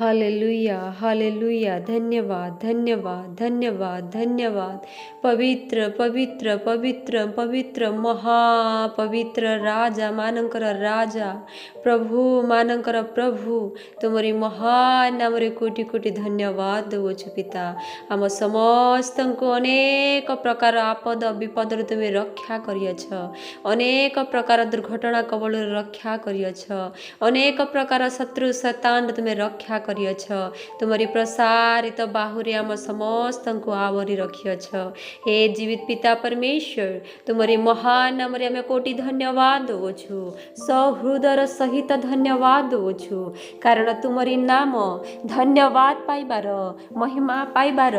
Hallelujah hallelujah. धन्यवाद धन्यवाद धन्यवाद धन्यवाद। पवित्र पवित्र पवित्र पवित्र महापवित्र राजा मानकर राजा प्रभु मानकर प्रभु तुमरी महान नामरे कोटि कोटि धन्यवाद देउछु पिता। आम समस्त को अनेक प्रकार आपद विपद तुम रक्षा करियछ, अनेक प्रकार दुर्घटना कबल रक्षा करियछ, अनेक प्रकार शत्रु शैतान तुम रक्षा करियछ। तुमरी प्रसारित बाहुरे आम समस्त को आवरी रखियछ। हे जीवित पिता परमेश्वर तुमरी महान नामरे आम कोटि धन्यवाद देउछु, सहृदय सहित धन्यवाद देउछु। कारण तुमरी नाम धन्यवाद पाइबार, महिमा पाइबार,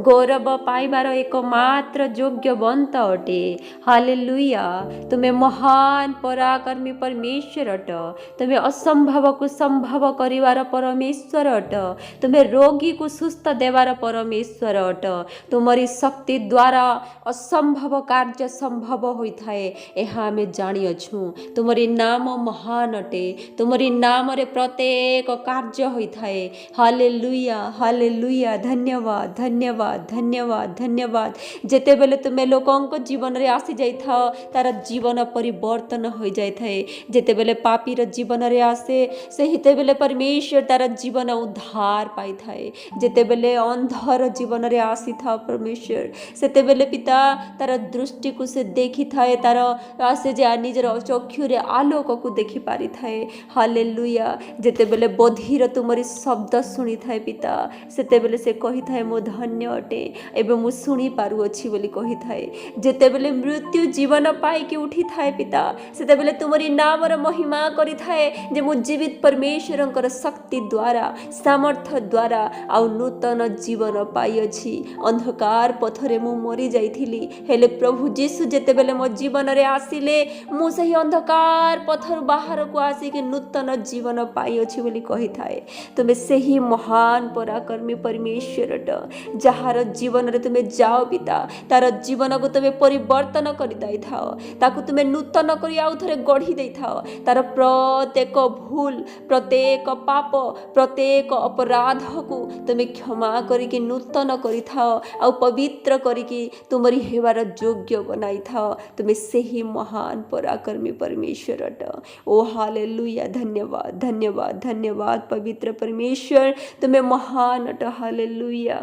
गौरव पाइबार एकमात्र योग्यवंत अटे। हालेलुया। तुम्हें महान पराक्रमी परमेश्वर अट, तुम्हें असंभव को संभव करिवार परमेश्वर अट, तुम्हें रोगी को सुस्थ देवार परमेश्वर अट। तुमरी शक्ति द्वारा असंभव कार्य संभव होइथाए एहा आमे जानिअछु। तुमरी नाम महान अटे, तुमरी नाम रे प्रत्येक कार्य होइथाए। Hallelujah hallelujah. धन्यवाद धन्यवाद धन्यवाद धन्यवाद। जेते बेले तुमे लोकंक जीवन रे आसी जाइथाओ तार जीवन परिवर्तन हो जाइथाए। जेते बेले पापीर जीवन रे आसे से हिते बेले परमेश्वर तार जीवन उद्धार पाई थाए। जेते बेले अंधर जीवन रे आसी था परमेश्वर सेते बेले पिता तार दृष्टि को से देखी थाए, तार आसे जे निजर चक्षु रे आलोक को देखि पारि थाए। हालेलुया। जेते बेले बधिर तुमरी शब्द सुनी थाए पिता सेते बेले से कही थाए मो धन्य अटे एवं मु सुनी पारु अछि बोली कही थाए। जेते बेले मृत्यु जीवन पाई कि उठी थाए पिता सेते बेले तुमरी नाम र महिमा करी थाए जे मु जीवित परमेश्वरंकर शक्ति द्वारा सामर्थ्य द्वारा आउ नूतन जीवन पाई अछि। अंधकार पथरे मु मरी जाइथिली हेले प्रभु जीसु जेते बेले मो जीवन रे आसिले मु सही अंधकार पथर बाहर को आसी कि नूतन जीवन पाई अछि बोली कही थाए। तुमे सही महान पराक्रमी परमेश्वर अट, जहार जीवन रे तुमे जाओ पिता तार जीवन को तुमे परिवर्तन करि दै थाओ, ताकू तुमे नूतन करी आउ थरे गढ़ी दै थाओ। तार प्रत्येक भूल प्रत्येक पाप प्रत्येक अपराध को तुमे क्षमा करी कि नूतन करि थाओ आउ पवित्र करी कि तुमरी हेवार योग्य बनाई थाओ। तुमे सही महान पराक्रमी परमेश्वर अट। ओ हालेलुया। धन्यवाद धन्यवाद धन्यवाद पवित्र परमेश्वर तुमे महान अट। हालेलुया।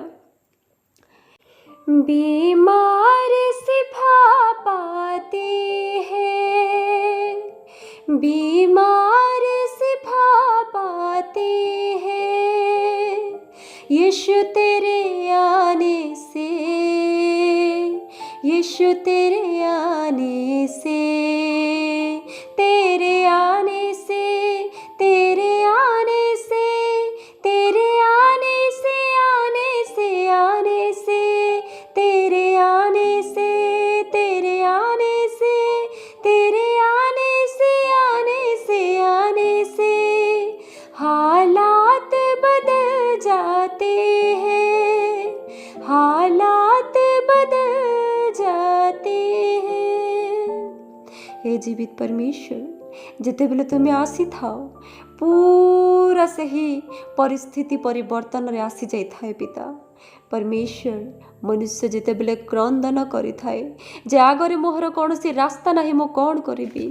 बीमार शिफा पाते हैं, बीमार शिफा पाते हैं, यीशु तेरे आने से, यीशु तेरे आने से, तेरे आने से, तेरे आने से, तेरे आने से, आने से, आने से, तेरे आने से, तेरे आने से, तेरे आने से, आने से, आने से हालात बदल जाते हैं, हालात बदल जाते हैं। हे जीवित परमेश्वर जेते बेले तुम्हें आसी थाओ पूरा से ही परिस्थिति परिवर्तन रे आसी जाई थाए पिता परमेश्वर। मनुष्य जेते बेले क्रंदन करि थाए जे आगरे मोहर कौन सी रास्ता नहीं मो कौन करिबी,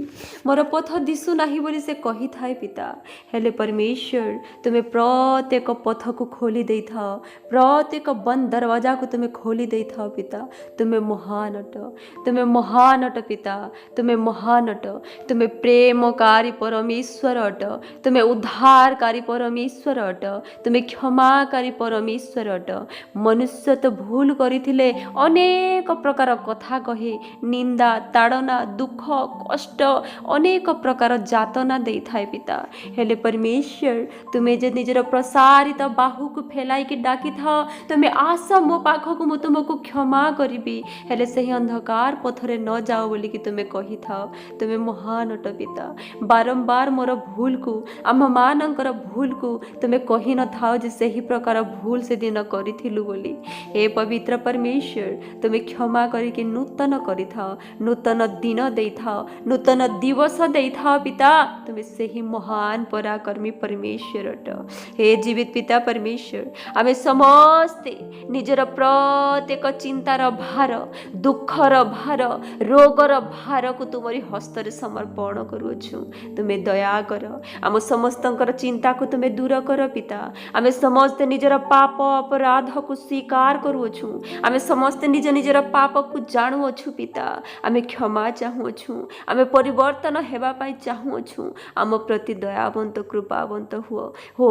मोर पथ दिसु नाही बोली से कही थाए पिता। हेले परमेश्वर तुम्हें प्रत्येक पथ को खोली दे थाओ, प्रत्येक बंद दरवाजा को तुम्हें खोली दे थाओ पिता। तुम्हें महान अट, तुम्हें महान अट पिता, तुम्हें महान अट। तुम्हें प्रेमकारी परमेश्वर अट, तुम्हें उद्धारकारी परमेश्वर अट, तुम्हें क्षमाकारी परमेश्वर अट। मनुष्य तो भूल करिथिले अनेक प्रकार कथा कही निंदा ताड़ना दुख कष्ट अनेक प्रकार जातना दे थाए पिता। हेले परमेश्वर तुम्हें जे निजर प्रसारित बाहु को फैलाई कि डाकी था तुम्हें आस मो पाख को मु तुमको क्षमा करी। हेले सही अंधकार पथरे न जाओ बोली कि तुम्हें कही था। तुम्हें महान अट पिता। बारंबार मोर भूल को आम मानकर भूल को तुम्हें कही न था जे सही प्रकार भूल से दिन करिथिलु बोली बोली। हे पवित्र परमेश्वर तुम क्षमा करके नूतन करि थाओ, नूतन दिन दे थाओ, नूतन दिवस दे थाओ पिता। तुम से ही महान पराक्रमी परमेश्वर अट। हे जीवित पिता परमेश्वर आमे समस्ते निजर प्रत्येक चिंतार भार, दुखर भार, रोगर भार को तुमरी हस्तरे समर्पण करुछु। तुमे दया कर, आम समस्तंकर चिंता को तुमे दूर कर पिता। आमे समस्ते निजर पाप अपराध को स्वीकार करुछु। आमे समस्ते निज निजर पाप को जानुअछु पिता। आमे क्षमा चाहुअछु, आमे परिवर्तन हेबा पाई चाहुअछु। आम प्रति दयावंत कृपावंत हुओ। हो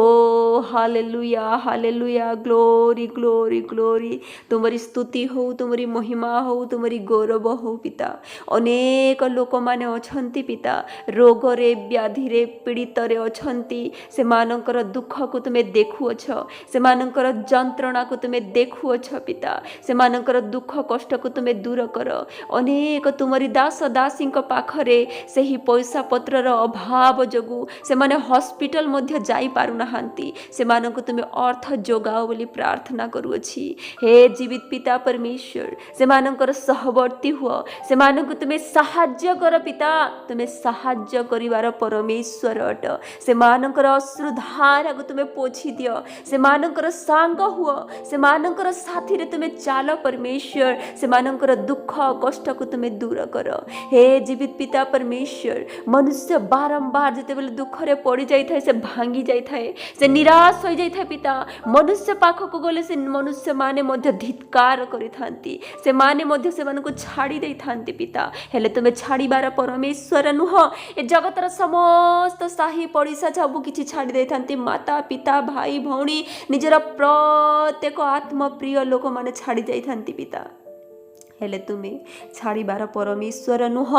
hallelujah hallelujah, glory glory glory. तुमरी स्तुति हो, तुमरी महिमा हो, तुमरी गौरव हो पिता। अनेक लोक माने अछंती पिता, रोगरे व्याधिरे पीड़ितरे अछंती। से मानकर दुख को तुमे देखुअछ, से मानकर जंत्रणा को तुमे देखुअछ पिता। से मानकर दुख कष्ट को तुमे दूर कर। अनेक तुमरी दास दासी पाखरे सही पैसा पत्रर अभाव जोगु से माने हॉस्पिटल मध्य जाई पारु नाहांती। से मानक तुमे अर्थ जोगाओ बोली प्रार्थना करूअछि। हे जीवित पिता परमेश्वर से मानकर सहवर्ती हुओ, से मानक तुमे साहाय्य कर पिता। तुमे साहाय्य करिवार परमेश्वर अट। से मानकर अश्रुधारा को तुमे पोछि दियो, से मानकर सांग हुओ, से मानकर साथी रे तुमे चाल परमेश्वर। से मानकर दुख कष्ट को तुमे दूर कर। हे जीवित पिता परमेश्वर मनुष्य बारंबार जते बेले दुख रे पड़ी जाई थाए, से भांगी जाई थाए, से निराश हो जाई थाए पिता। मनुष्य पाख को गले से मनुष्य माने मध्य धिक्कार करि थांती, से माने मध्य से मानको छाड़ी देई थांती पिता। हेले तुमे छाड़ीबार परमेश्वर नुह। ए जगतर समस्त साही पड़िसा सब किछि छाड़ी देई थांती। माता पिता भाई भौणी निजर प्रत्येक आत्मप्रिय लोक माने छाड़ी जाई थांती पिता। हेले तुमे छाड़ीबार परमेश्वर नुह।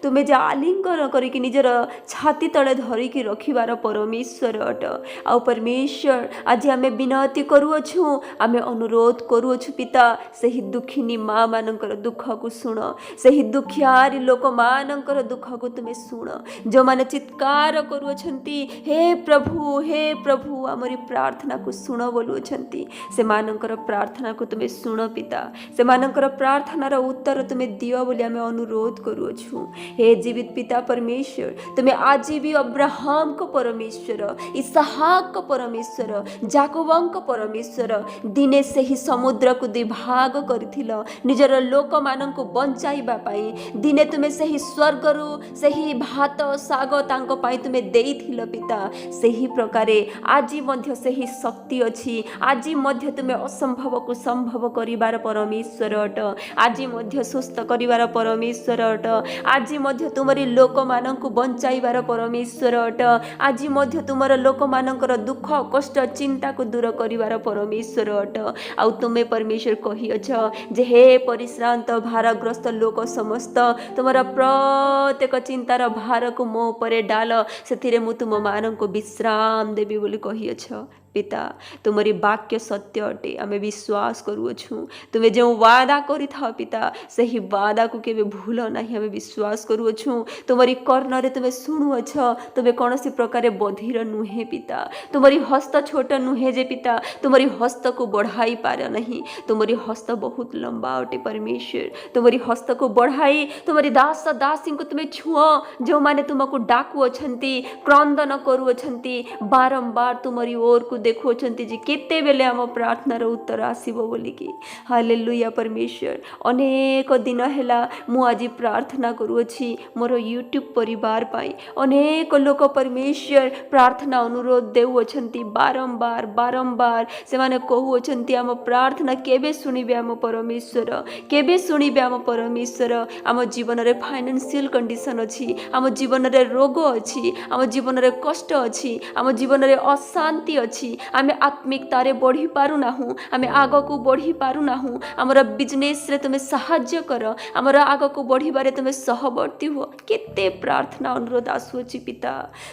तुमे जे आलिंगन करिक निजर छाती तले धरिकी रखिबार परमेश्वर अट। आ परमेश्वर आज आमे विनती करूअछु, आमे अनुरोध करूअछु पिता। सही दुखिनी माँ मानकर दुख को सुन, सही दुखियारी लोक मानकर दुख को तुमे सुन। जो माने चित्कार करूअछंती हे प्रभु आमरी प्रार्थना को सुन बोलुअछंती। से मानकर प्रार्थना को तुमे सुन पिता। से मानकर प्रार्थना उत्तर तुमे दियो बोली आमे अनुरोध करूछु। हे जीवित पिता परमेश्वर तुमे आज भी अब्राहम को परमेश्वर, इसहाक को परमेश्वर, जाकोबं को परमेश्वर। दिने से ही समुद्र को विभाग करथिलो निजर लोक मान को बंचाइबा पाई। दिने तुमे से ही स्वर्ग रु से ही भात साग तांको पाई तुमे देइथिलो पिता। से ही प्रकारे आज मध्य से ही शक्ति अछि। आज मध्य तुमे असंभव को संभव करिबार परमेश्वर अट। आज मध्य सुस्थ करिवार परमेश्वर अट। आज मध्य तुमरी लोक माननकु बंचाइबार परमेश्वर अट। आज मध्य तुमर लोक मानकर दुख कष्ट चिंता को दूर करिवार परमेश्वर अट। आउ तुमे परमेश्वर कहिअछ जे हे परिश्रांत भारग्रस्त लोक समस्त तुमर प्रत्येक चिंतार भार को मो उपरे डाल, सेथिरे मु तुम माननको विश्राम देबी बोली कहिअछ। पिता तुमरी वाक्य सत्य अटे, आमे विश्वास करूछु। तुमे जो वादा करि था पिता सही वादा को केबे भूल नाही, आमे विश्वास करूछु। तुमरी कर्ण रे तुमे सुनुअछ। तुमे कोनोसी प्रकारे बधिर नुहे पिता। तुमरी हस्त छोट नुहे जे पिता, तुमरी हस्त को बढ़ाई पार नहीं। तुमरी हस्त बहुत लंबा अटे परमेश्वर। तुमरी हस्त को बढ़ाई तुमरी दास दासी को तुमे छुओ, जो माने तुमको डाकू अछंती, क्रंदन करू अछंती, बारंबार तुमरी ओर को देखुअछंती जे केते बेले हम प्रार्थनार उत्तर आसीबो बोलिकी। हालेलुया परमेश्वर अनेक दिन हेला मु आज प्रार्थना करूअछि मोर यूट्यूब परिवार पाई। अनेक लोक परमेश्वर प्रार्थना अनुरोध देउअछंती बारंबार बारंबार। से माने कहउअछंती हम प्रार्थना केबे सुनिबे हम परमेश्वर, केबे सुनिबे हम परमेश्वर। हम जीवन रे फाइनेंशियल कंडीशन अछि, हम जीवन रे रोग अछि, हम जीवन रे कष्ट अछि, हम जीवन रे अशांति अछि। आमे आत्मिकता रे बढ़ी पारु नाहु, आमे आगो को बढ़ी पारु नाहु। हमर बिजनेस रे तुमे तुम साहाय्य कर आमर आग को बढ़िबारे तुम सहवर्ती हुआ केते प्रार्थना अनुरोध आसुची पिता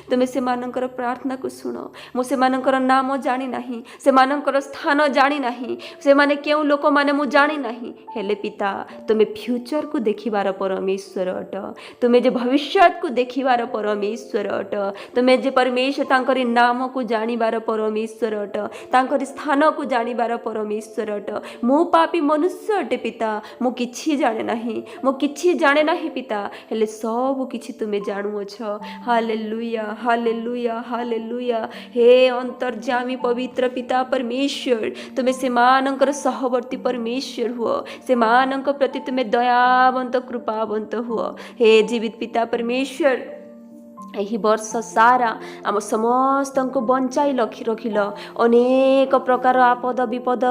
तुम से मानकर प्रार्थना को शुण मुझे मानकर नाम जानी नहीं से मानकर स्थान जानी नहीं से माने केउ लोक माने मु जानी नहीं हेले पिता तुम फ्यूचर को देखिबार परमेश्वर अट तुम्हें जे भविष्य को देखिबार परमेश्वर अट तुम्हें जे परमेश्वर तांकरी नाम को जानिबार परमेश्वर अट तांकरी स्थान को जानिबार परमेश्वर अट मु पापी मनुष्य अटे पिता मु किछि जाने नहीं मु किछि जाने नहीं पिता हेले सब किछि तुमे जानुअछ हालेलुया हालेलुया हालेलुया हे अंतर्जामी पवित्र पिता परमेश्वर तुमे से मानकर सहवर्ती परमेश्वर हुओ से मानक प्रति तुमे दयावंत कृपावंत हुओ हे जीवित पिता परमेश्वर यही वर्ष सारा आम समस्त को बंचाई रखिल अनेक प्रकार आपद विपद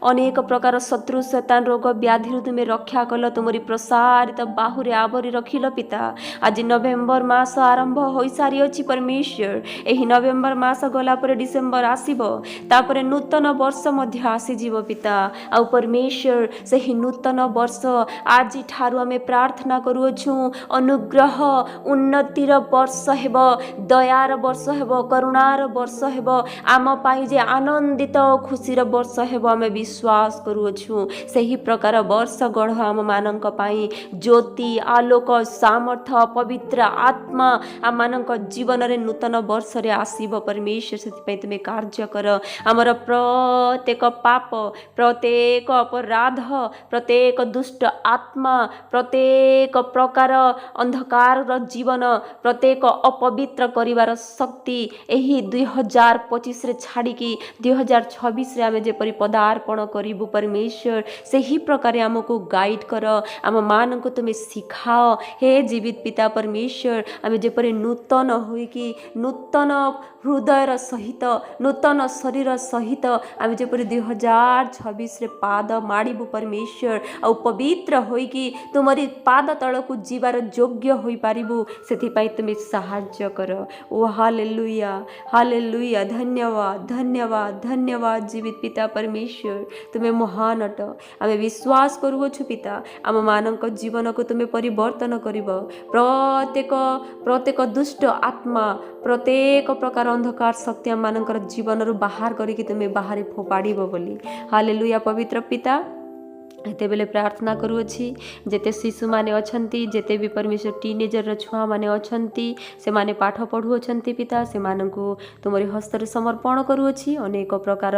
अनेक प्रकार शत्रु शैतान रोग व्याधि तुम्हें रक्षा कल तुमरी प्रसारित बाहुरे आवरी रखिल पिता आज नवेम्बर मास आरंभ हो सारी अच्छी परमेश्वर यही नवेम्बर मास गला पर डिसेम्बर आसीबो तापरे नूतन वर्ष मध्य आसीजीव पिता आ परमेश्वर से नूतन वर्ष आज ठारू आम प्रार्थना करूछु अनुग्रह उन्नतिर वर्ष हेब दयार वर्ष हेब करुणार वर्ष हेब आम पाई जे आनंदित खुशीर वर्ष हेब आम विश्वास करूछु सही प्रकार वर्ष गढ़ आम मानक पाई ज्योति आलोक सामर्थ्य पवित्र आत्मा आम मानक जीवन रे नूतन वर्ष रे आसीब परमेश्वर से तुम्हें कार्य कर आमर प्रत्येक पाप प्रत्येक अपराध प्रत्येक दुष्ट आत्मा प्रत्येक प्रकार अंधकार जीवन प्रत्येक अपवित्र करिवार शक्ति यही 2025 रे छाड़िकी 2026 रे आमे जेपरि पदार्पण करिबु परमेश्वर सही प्रकार आमको गाइड कर आम मान को तुम्हें सिखाओ हे जीवित पिता परमेश्वर आमे जेपरि नूतन होइकी नूतन हृदय सहित नूतन शरीर सहित आमे जेपरि 2026 रे पाद माड़िबु परमेश्वर आ पवित्र होइकी तुमरी पाद तल को जीवार योग्य होई पारिबु सेथि पई तुम्हें साहाय्य कर ओ हालेलुया हालेलुया धन्यवाद धन्यवाद धन्यवाद जीवित पिता परमेश्वर तुम्हें महान अट आमे विश्वास करूछु पिता आम मानक जीवन को तुम्हें परिवर्तन करिब प्रत्येक प्रत्येक दुष्ट आत्मा प्रत्येक प्रकार अंधकार शक्ति आम मानकर जीवन रु बाहर करिकी तुम्हें बाहर फोपाड़िब बोली हालेलुया पवित्र पिता एते बेले प्रार्थना करूअछि जेते शिशु माने अछंती जेते भी परमेश्वर टीनेजर छुआ माने अछंती से माने पाठ पढ़ु अछंती पिता से मानकु तुमरी हस्ତରେ समर्पण करूअछि अनेक प्रकार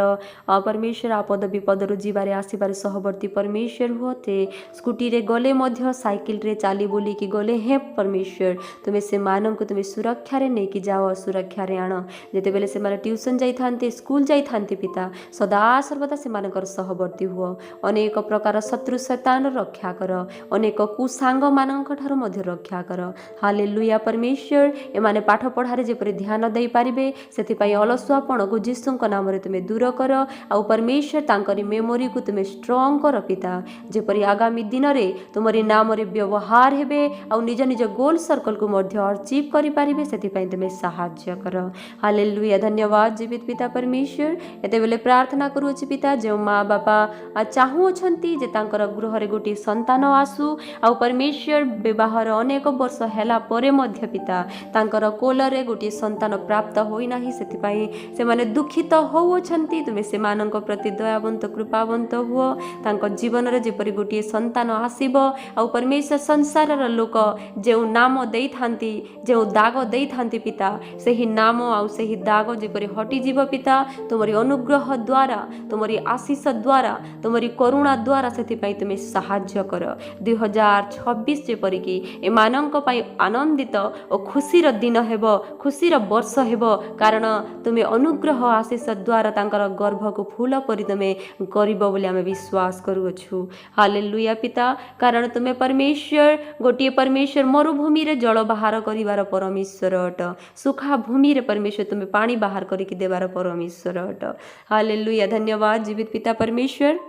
परमेश्वर आपद विपद रु जीवारे आसीबारे सहवर्ती परमेश्वर होते स्कूटी रे गले मध्य साइकिल रे चाली बोली कि गले हे परमेश्वर तुमे से मानकु तुमे सुरक्षा रे नै कि जाओ सुरक्षा रे आण जेते बेले से माने ट्यूशन जाई थांते स्कूल जाई थांते पिता सदा सर्वदा से मानकर सहवर्ती हुओ अनेक प्रकार शत्रु शैतान रक्षा कर अनेक कुसांग मानक ठार मध्य रक्षा कर हालेलुया परमेश्वर एमाने पाठ पढ़ारे जेपरि ध्यान दे पारिबे सेति पई अलसुआपण को यीशुଙ୍କ नामरे तुमे दूर कर आ परमेश्वर तांकरी मेमोरी को तुमे स्ट्रांग कर पिता जेपरि आगामी दिन रे तुमरी नाम रे व्यवहार हेबे आ निज निज गोल सर्कल को मध्य अचीव करि पारिबे सेति पई तुमे सहाय्य कर हालेलुया धन्यवाद जीवित पिता परमेश्वर एते बेले प्रार्थना करू छी पिता जे माँ बापा चाहू छंती जे तांकर गृह रे गोटी संतान आसु आ परमेश्वर विवाहर अनेक वर्ष हैला परे मध्य पिता तांकर कोल रे गोटी संतान प्राप्त होई नाही सेति पई से माने दुखित हो छंती तुमे से मानक प्रति दयावंत कृपावंत हुओ तांक जीवन रे जेपरि गोटी संतान आसीबो आ परमेश्वर संसार र लोक जे नाम देई थांती जे दाग देई थांती पिता सेही नाम आ सेही दाग जेपरि हटि जीव पिता तुमरी अनुग्रह द्वारा तुमरी आशीष द्वारा तुमरी करुणा द्वारा सेथिपाई तुमे साहाय्य कर 2026 जेपरिकी एमानंक पाई आनंदित और खुशीर दिन हेबो खुशीर वर्ष हेबो कारण तुमे अनुग्रह आशीष द्वारा तांकर गर्भ को फूल परि तुमे करिबो बोली आमे विश्वास करूछु हालेलुया पिता कारण तुमे परमेश्वर गोटिए परमेश्वर मरुभूमि रे जल बाहर करिवार परमेश्वर अट सुखा भूमि रे परमेश्वर तुमे पानी बाहर करिकी देवार परमेश्वर अट हालेलुया धन्यवाद जीवित पिता परमेश्वर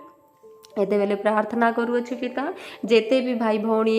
एते बेले प्रार्थना करूछु पिता जेते भी भाई भौणी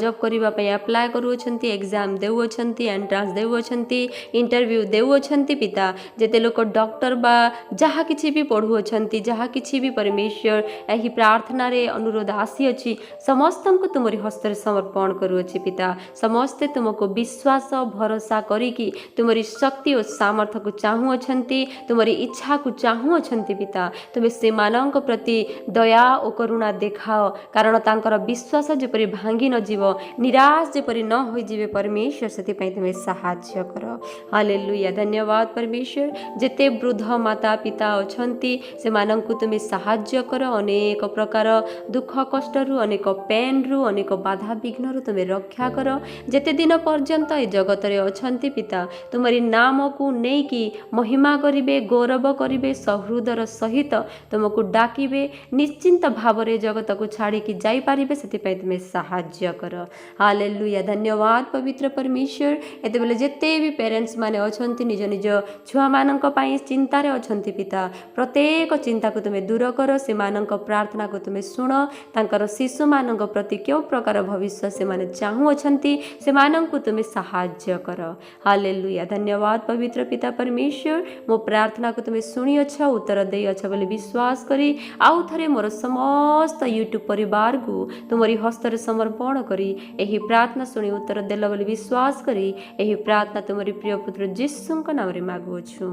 जॉब करबा पे अप्लाई करूछंती एग्जाम देउछंती एंट्रांस देउछंती इंटरव्यू देउछंती पिता जेते लोक डॉक्टर बा जहाँ किछि भी पढ़ुछंती जहाँ किछि भी परमेश्वर एही प्रार्थना रे अनुरोध आसी अछि समस्त को तुमरी हस्त समर्पण करूछि पिता समस्ते तुमको विश्वास भरोसा करिकी तुमरी शक्ति और सामर्थ्य को चाहुछंती तुमरी इच्छा को चाहुछंती पिता तुमे से मानक प्रति दया ओ करुणा देखाओ कारण तांकर विश्वास जेपरि भांगी न जीव निराश जेपरि न होई जीवे परमेश्वर सेति पई तुमे सहाय्य कर हालेलुया धन्यवाद परमेश्वर जेते वृद्ध माता पिता अछंती से मानंकु तुमे सहाय्य कर अनेक प्रकार दुख कष्ट रु अनेक पेन रु अनेक बाधा विघ्न रु तुमे रक्षा कर जेते दिन पर्यंत ए जगत रे अछंती पिता तुमरी नाम को नै कि महिमा करिवे गौरव करिवे सहृदर सहित तुमको डाकिबे निश्चिंत भाव रे जगत को छाड़ी कि जाई पारिबे सेति पई तुमे सहाय्य कर हालेलुया धन्यवाद पवित्र परमेश्वर एते बेले जेते भी पेरेंट्स माने अछंती निज निज छुआ मानक पई चिंता रे अछंती पिता प्रत्येक चिंता को तुमे दूर कर से मानक प्रार्थना को तुमे सुन तांकर शिशु मानक प्रति क्यों प्रकार भविष्य से माने चाहू अछंती से मानक को तुमे सहाय्य कर हालेलुया धन्यवाद पवित्र पिता परमेश्वर मो प्रार्थना को तुमे सुनी अच्छा उत्तर देई अच्छा बोली विश्वास करी आउ थरे मोर समस्त यूट्यूब परिवार को तुमरी हस्तर समर्पण करी एही प्रार्थना सुनी उत्तर देला बोली विश्वास करी एही प्रार्थना तुमरी प्रिय पुत्र यीशु नाम रे मागुछु